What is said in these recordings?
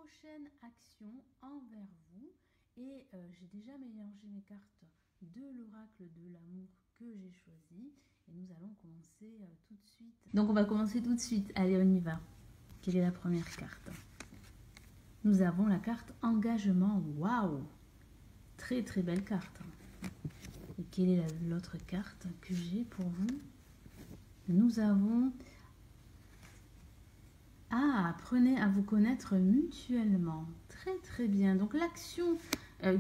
prochaine action envers vous. Et j'ai déjà mélangé mes cartes de l'oracle de l'amour que j'ai choisi. Et nous allons commencer tout de suite. Donc on va commencer tout de suite. Allez, on y va. Quelle est la première carte? Nous avons la carte engagement. Waouh! Très très belle carte. Et quelle est l'autre carte que j'ai pour vous? Nous avons... Ah, apprenez à vous connaître mutuellement. Très très bien. Donc l'action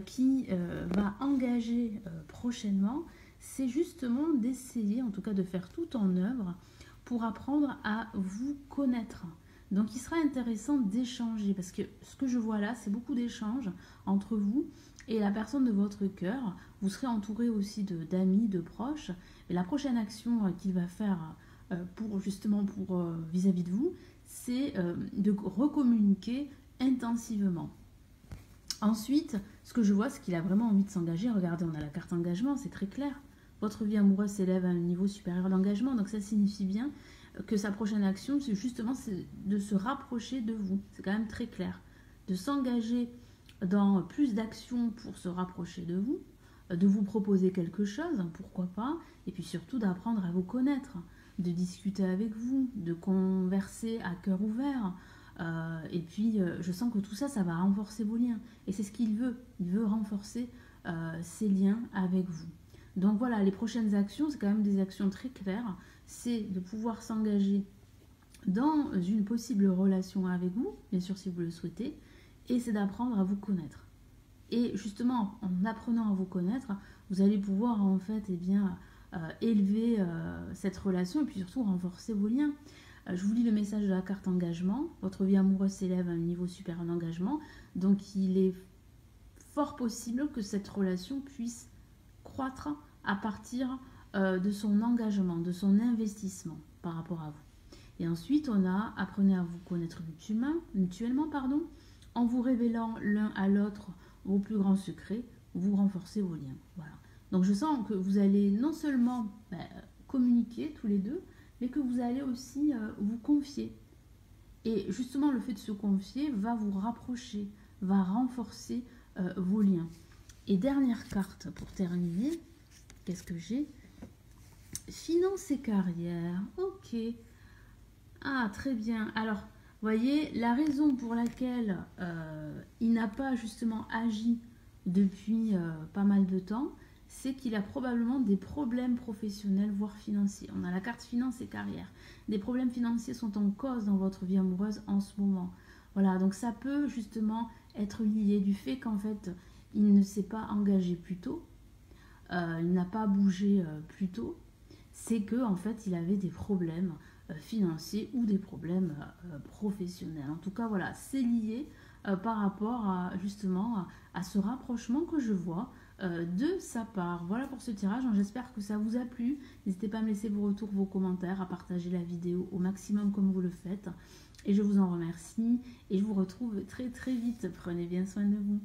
qui va engager prochainement, c'est justement d'essayer, en tout cas de faire tout en œuvre pour apprendre à vous connaître. Donc il sera intéressant d'échanger parce que ce que je vois là, c'est beaucoup d'échanges entre vous et la personne de votre cœur. Vous serez entouré aussi d'amis, de proches. Et la prochaine action qu'il va faire pour vis-à-vis de vous, c'est de recommuniquer intensivement. Ensuite, ce que je vois, c'est qu'il a vraiment envie de s'engager. Regardez, on a la carte engagement, c'est très clair. Votre vie amoureuse s'élève à un niveau supérieur d'engagement, donc ça signifie bien que sa prochaine action, c'est justement de se rapprocher de vous. C'est quand même très clair. De s'engager dans plus d'actions pour se rapprocher de vous proposer quelque chose, pourquoi pas, et puis surtout d'apprendre à vous connaître, de discuter avec vous, de converser à cœur ouvert. Et puis, je sens que tout ça, ça va renforcer vos liens. Et c'est ce qu'il veut. Il veut renforcer ses liens avec vous. Donc voilà, les prochaines actions, c'est quand même des actions très claires. C'est de pouvoir s'engager dans une possible relation avec vous, bien sûr si vous le souhaitez, et c'est d'apprendre à vous connaître. Et justement, en apprenant à vous connaître, vous allez pouvoir en fait, élever cette relation et puis surtout renforcer vos liens. Je vous lis le message de la carte engagement. Votre vie amoureuse s'élève à un niveau supérieur d'engagement. Donc il est fort possible que cette relation puisse croître à partir de son engagement, de son investissement par rapport à vous. Et ensuite, on a apprenez à vous connaître mutuellement, en vous révélant l'un à l'autre vos plus grands secrets, vous renforcez vos liens. Voilà. Donc je sens que vous allez non seulement communiquer tous les deux, mais que vous allez aussi vous confier. Et justement, le fait de se confier va vous rapprocher, va renforcer vos liens. Et dernière carte pour terminer, qu'est-ce que j'ai? Finance et carrière. Ok. Ah, très bien. Alors, voyez, la raison pour laquelle il n'a pas justement agi depuis pas mal de temps, c'est qu'il a probablement des problèmes professionnels, voire financiers. On a la carte finance et carrière. Des problèmes financiers sont en cause dans votre vie amoureuse en ce moment. Voilà, donc ça peut justement être lié du fait qu'en fait, il ne s'est pas engagé plus tôt, il n'a pas bougé plus tôt. C'est que en fait, il avait des problèmes financiers ou des problèmes professionnels. En tout cas, voilà, c'est lié par rapport à justement à ce rapprochement que je vois de sa part. Voilà pour ce tirage, j'espère que ça vous a plu. N'hésitez pas à me laisser vos retours, vos commentaires, à partager la vidéo au maximum comme vous le faites. Et je vous en remercie et je vous retrouve très très vite. Prenez bien soin de vous.